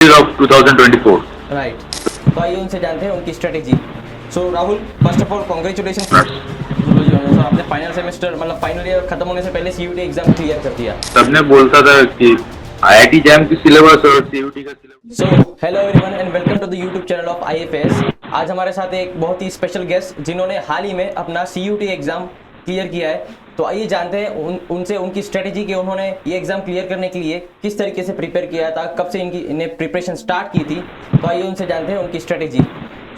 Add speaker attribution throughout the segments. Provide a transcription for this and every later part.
Speaker 1: of 2024.
Speaker 2: Right. तो आइए उनसे जानते हैं उनकी strategy. So Rahul, first of all congratulation zoology honours. और आपने फाइनल सेमेस्टर मतलब फाइनल ईयर खत्म होने से पहले सीयूटी एग्जाम क्लियर कर दिया।
Speaker 1: सबने बोलता था कि आईआईटी जैम की सिलेबस और सीयूटी का syllabus.
Speaker 2: So hello everyone and welcome to the YouTube channel of IFS. आज हमारे साथ एक बहुत ही स्पेशल गेस्ट जिन्होंने हाल ही में अपना सीयूटी एग्जाम क्लियर किया है। तो आइए जानते हैं उनसे उनकी स्ट्रेटेजी कि उन्होंने ये एग्जाम क्लियर करने के लिए किस तरीके से प्रिपेयर किया था, कब से इन्हें प्रिपरेशन स्टार्ट की थी। तो आइए उनसे जानते हैं उनकी strategy.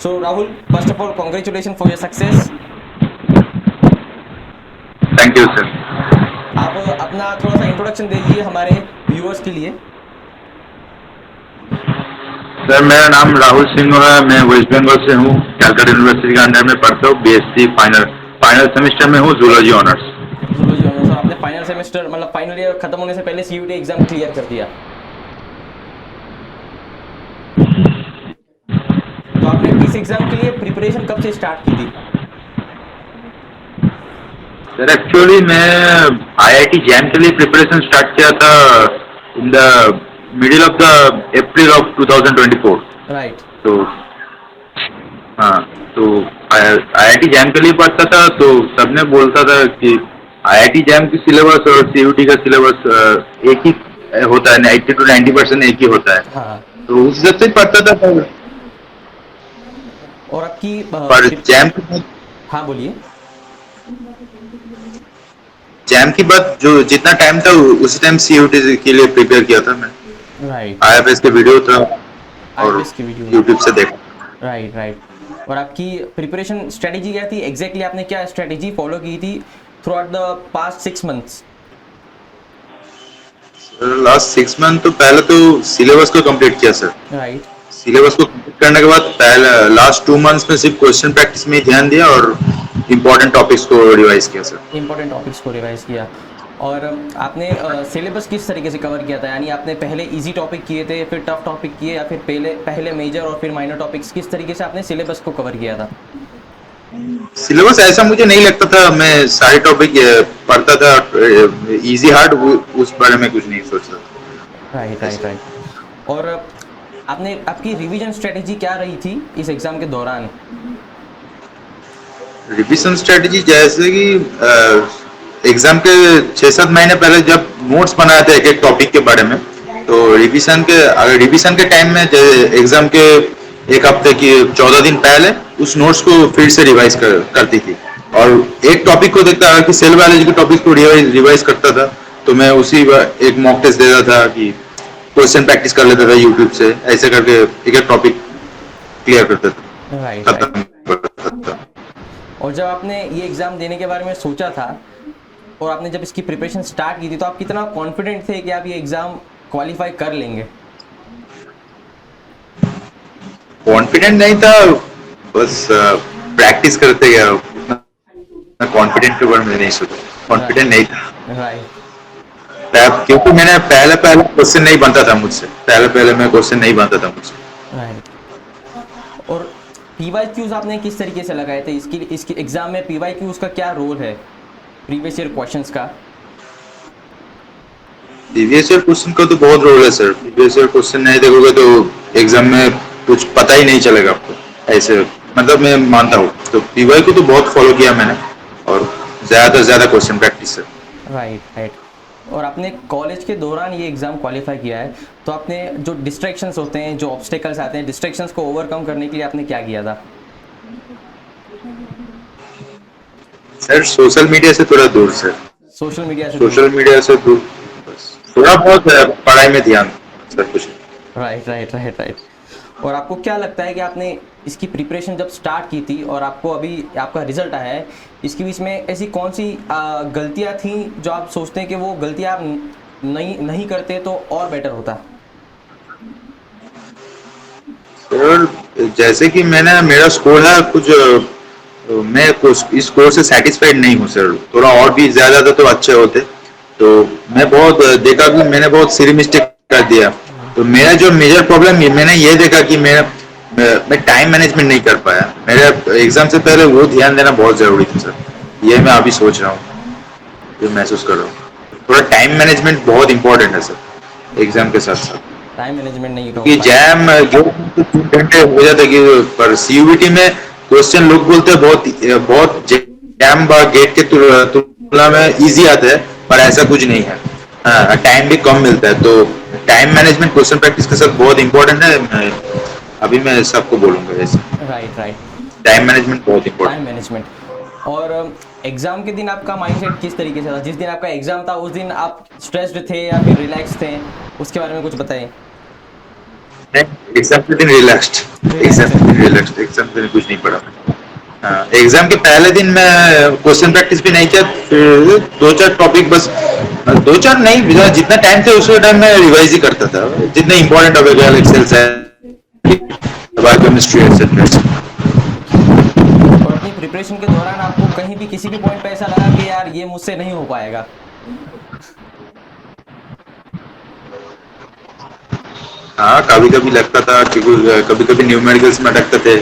Speaker 2: So Rahul, first of all congratulation for your success.
Speaker 1: Thank you sir.
Speaker 2: आप अपना थोड़ा सा इंट्रोडक्शन दीजिए हमारे व्यूअर्स के लिए।
Speaker 1: सर मेरा नाम राहुल सिंह है, मैं वेस्ट बंगाल से हूँ। कैलकाटा यूनिवर्सिटी के अंडर में पढ़ता हूँ। बीएससी फाइनल सेमेस्टर में हूँ, जूलॉजी ऑनर्स।
Speaker 2: Zoology honours. और आपने फाइनल सेमेस्टर मतलब फाइनल ईयर खत्म होने से पहले सीयूटी एग्जाम क्लियर कर दिया। तो आपने इस एग्जाम के लिए प्रिपरेशन कब से स्टार्ट की थी?
Speaker 1: सर एक्चुअली मैं आईआईटी जैम के लिए प्रिपरेशन स्टार्ट किया था in the middle of the April of 2024।
Speaker 2: Right.
Speaker 1: तो हाँ, तो आईआईटी जैम के लिए पढ़ता था, तो सबने बोलता था कि आईआईटी जैम की सिलेबस और सीयूटी का सिलेबस एक ही होता है, 90 to 90% एक ही होता है।
Speaker 2: हाँ।
Speaker 1: तो उस हिसाब से पढ़ता था
Speaker 2: और आपकी
Speaker 1: पर जैम
Speaker 2: हाँ बोलिए।
Speaker 1: जैम की बात जो जितना टाइम था उसी टाइम सीयूटी के लिए प्रिपेयर किया था मैं।
Speaker 2: राइट।
Speaker 1: आईएफएस के वीडियो था और
Speaker 2: आईएफएस की वीडियो।
Speaker 1: यूट्यूब से देखा।
Speaker 2: Right right. और आपकी प्रिपरेशन स्ट्रेटेजी क्या थी एग्जैक्टली? आपने क्या स्ट्रेटेजी फॉलो की थी through out the past 6 months?
Speaker 1: Last 6 month तो पहले तो सिलेबस को कंप्लीट किया सर।
Speaker 2: राइट।
Speaker 1: सिलेबस को कंप्लीट करने के बाद पहले लास्ट 2 मंथ्स में सिर्फ क्वेश्चन प्रैक्टिस में ध्यान दिया और इम्पोर्टेंट टॉपिक्स को रिवाइज किया सर।
Speaker 2: इंपॉर्टेंट टॉपिक्स को रिवाइज किया। और आपने सिलेबस किस तरीके से कवर किया था? यानी आपने पहले इजी टॉपिक किए थे, फिर टफ टॉपिक किए, या फिर पहले मेजर और फिर माइनर टॉपिक्स? किस तरीके से आपने सिलेबस को कवर किया था?
Speaker 1: सिलेबस ऐसा मुझे नहीं लगता था, मैं सारे टॉपिक पढ़ता था। इजी हार्ड उस बारे में कुछ नहीं सोचता।
Speaker 2: Right right right. और आपने आपकी रिवीजन स्ट्रेटेजी क्या रही थी इस एग्जाम के दौरान?
Speaker 1: रिवीजन स्ट्रेटेजी जैसे कि एग्जाम के 6-7 महीने पहले जब नोट्स बनाए थे एक एक टॉपिक के बारे में, तो रिवीजन के टाइम में एग्जाम के एक हफ्ते की 14 दिन पहले उस नोट्स को फिर से रिवाइज करती थी। और एक टॉपिक को देखता कि सेल बायोलॉजी के टॉपिक को रिवाइज करता था, तो मैं उसी एक मॉक टेस्ट देता था कि क्वेश्चन प्रैक्टिस कर लेता था यूट्यूब से। ऐसे करके एक एक टॉपिक क्लियर करता था।
Speaker 2: Right right. और जब आपने ये एग्जाम देने के बारे में सोचा था और आपने जब इसकी प्रिपरेशन स्टार्ट की थी, तो आप कितना कॉन्फिडेंट थे कि आप ये एग्जाम क्वालिफाई कर लेंगे?
Speaker 1: कॉन्फिडेंट नहीं था, बस प्रैक्टिस करते गया। कॉन्फिडेंट के बारे में नहीं सोचा, कॉन्फिडेंट नहीं था।
Speaker 2: राइट।
Speaker 1: क्योंकि मैंने पहले क्वेश्चन नहीं बनता था मुझसे, पहले मैं क्वेश्चन नहीं बनता था मुझसे।
Speaker 2: राइट। और पीवाईक्यूज आपने किस तरीके से लगाए थे इसकी एग्जाम में? पीवाईक्यूज का क्या रोल है प्रीवियस ईयर क्वेश्चंस का?
Speaker 1: प्रीवियस ईयर क्वेश्चन का तो बहुत रोल है सर। प्रीवियस ईयर क्वेश्चन नहीं देखोगे तो एग्जाम में कुछ पता ही नहीं चलेगा आपको। ऐसे मतलब मैं मानता हूँ, तो पीवाई को तो बहुत फॉलो किया मैंने, और ज्यादा से ज्यादा क्वेश्चन प्रैक्टिस है।
Speaker 2: Right right. और आपने कॉलेज के दौरान ये एग्ज़ाम क्वालिफाई किया है, तो आपने जो डिस्ट्रैक्शंस होते हैं, जो ऑब्स्टेकल्स आते हैं, डिस्ट्रैक्शंस को ओवरकम करने के लिए आपने क्या किया था?
Speaker 1: सर सोशल मीडिया से थोड़ा दूर सर।
Speaker 2: सोशल मीडिया
Speaker 1: से दूर, बस थोड़ा बहुत पढ़ाई में ध्यान सर, कुछ।
Speaker 2: Right right right right. और आपको क्या लगता है कि आपने इसकी प्रिपरेशन जब स्टार्ट की थी और आपको अभी आपका रिजल्ट आया है, इसके बीच में ऐसी कौन सी गलतियां थी जो आप सोचते हैं कि वो गलतियां आप नहीं करते तो और बेटर होता?
Speaker 1: सर जैसे कि मेरा स्कोर है कुछ, मैं इस स्कोर से सेटिस्फाइड नहीं हूँ सर। थोड़ा और भी ज्यादा तो अच्छे होते। तो मैं बहुत देखा कि मैंने बहुत सीरियस मिस्टेक कर दिया। तो मेरा जो मेजर प्रॉब्लम मैंने ये देखा कि मैं टाइम मैनेजमेंट नहीं कर पाया। मेरे एग्जाम से पहले वो ध्यान देना बहुत जरूरी था सर। ये मैं अभी सोच रहा हूँ, ये महसूस कर रहा हूँ। थोड़ा टाइम मैनेजमेंट बहुत इंपॉर्टेंट है सर एग्जाम के साथ साथ।
Speaker 2: टाइम मैनेजमेंट नहीं हो
Speaker 1: कि
Speaker 2: पाया।
Speaker 1: जैम जो 3 घंटे हो जाता है कि, पर सीयूईटी में क्वेश्चन लोग बोलते हैं बहुत बहुत जैम गेट के तुलना में इजी आते हैं, पर ऐसा कुछ नहीं है। हाँ, टाइम भी कम मिलता है, तो टाइम मैनेजमेंट क्वेश्चन प्रैक्टिस के साथ बहुत इंपॉर्टेंट है। अभी मैं सबको बोलूंगा ऐसे।
Speaker 2: Right right.
Speaker 1: टाइम मैनेजमेंट बहुत
Speaker 2: टाइम
Speaker 1: इंपॉर्टेंट है।
Speaker 2: मैनेजमेंट। और एग्जाम के दिन आपका माइंडसेट किस तरीके से था? जिस दिन आपका एग्जाम था उस दिन आप स्ट्रेस्ड थे या फिर रिलैक्स थे? उसके बारे में कुछ बताएं।
Speaker 1: एग्जाम के दिन रिलैक्स्ड,
Speaker 2: रिलैक्स
Speaker 1: एग्जाम
Speaker 2: थे।
Speaker 1: के दिन रिलैक्स्ड, एग्जाम के दिन कुछ नहीं पढ़ा। हाँ, एग्जाम के पहले दिन मैं क्वेश्चन प्रैक्टिस भी नहीं किया, फिर 2-4 टॉपिक बस, 2-4 नहीं, जितना टाइम था उस टाइम में रिवाइज ही करता था, जितने इंपॉर्टेंट टॉपिक है, एक्सेल है, बायोकेमिस्ट्री एक्सेट्रा।
Speaker 2: ओके। और अपनी प्रिपरेशन के दौरान आपको कहीं भी किसी भी पॉइंट पे ऐसा लगा कि यार ये मुझसे नहीं हो पाएगा?
Speaker 1: हाँ, कभी कभी लगता था, क्योंकि कभी कभी न्यूमेरिकल्स में अटकते थे।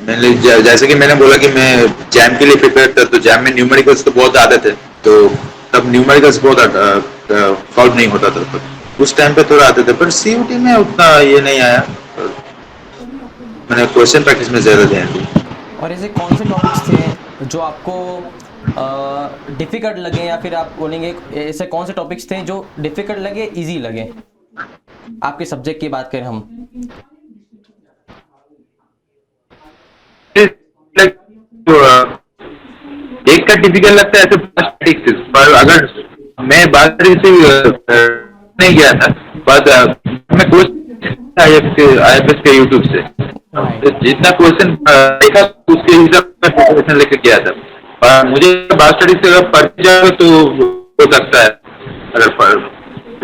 Speaker 1: मैंने जैसे कि मैंने बोला कि मैं जैम के लिए प्रिपेयर था, तो जैम में न्यूमेरिकल्स तो बहुत आते थे, तो तब न्यूमेरिकल्स बहुत सॉल्व नहीं होता था, तो उस टाइम पे थोड़ा आते थे, पर सीयूटी में उतना ये नहीं आया। मैंने क्वेश्चन प्रैक्टिस में ज्यादा ध्यान दिया।
Speaker 2: और ऐसे कौन से टॉपिक्स थे जो आपको डिफिकल्ट लगे, या फिर आप बोलेंगे ऐसे कौन से टॉपिक्स थे जो डिफिकल्ट लगे, इजी लगे? आपके सब्जेक्ट की बात करें हम।
Speaker 1: Like, एक का टिपिकल लगता है ऐसे स्टैटिस्टिक्स, पर अगर मैं बात करी से नहीं गया था, बट मैं क्वेश्चन आईएफएस के यूट्यूब से, तो
Speaker 2: राइट।
Speaker 1: जितना क्वेश्चन देखा उसके हिसाब से प्रिपरेशन लेकर गया था। मुझे बात स्टडीज से अगर पढ़ जाओ तो हो सकता है, अगर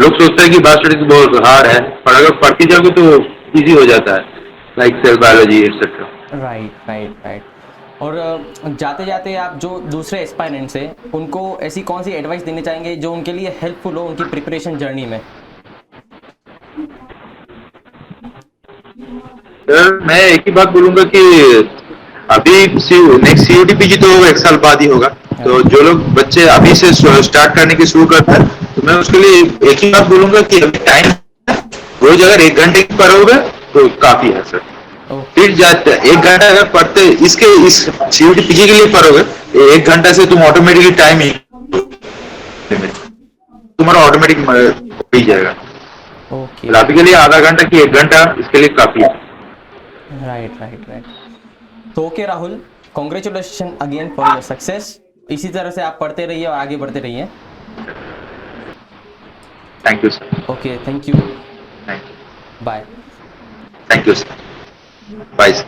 Speaker 1: लोग सोचते हैं कि बात स्टडीज बहुत हार्ड है, पर अगर पढ़ती जाओगे तो इजी हो जाता है, like cell biology etcetera.
Speaker 2: Right right right. और जाते जाते आप जो दूसरे एस्पायरेंट्स हैं उनको ऐसी कौन सी एडवाइस देना चाहेंगे जो उनके लिए हेल्पफुल हो उनकी प्रिपरेशन जर्नी में?
Speaker 1: सर, मैं एक ही बात बोलूंगा कि अभी नेक्स्ट सीयूटी पीजी तो 1 साल बाद ही होगा, तो
Speaker 2: राइट।
Speaker 1: जो लोग बच्चे अभी से स्टार्ट करने की शुरू करते हैं, तो मैं उसके लिए एक ही बात बोलूंगा कि अभी टाइम, रोज अगर 1 घंटे की पढ़ोगे तो काफी है सर।
Speaker 2: ओके।
Speaker 1: फिर जाते 1 घंटा अगर पढ़ते इस सीयूटी पीजी के लिए पढ़ोगे, 1 घंटा से तुम ऑटोमेटिकली टाइम ही तुम्हारा ऑटोमेटिक हो ही जाएगा।
Speaker 2: ओके।
Speaker 1: फिर अभी के लिए आधा घंटा की 1 घंटा इसके लिए काफी है।
Speaker 2: Right right right. तो okay Rahul, congratulation again for your success. इसी तरह से आप पढ़ते रहिए और आगे बढ़ते रहिए।
Speaker 1: Thank you sir.
Speaker 2: Okay, thank you. Bye.
Speaker 1: Thank you sir. Bye sir.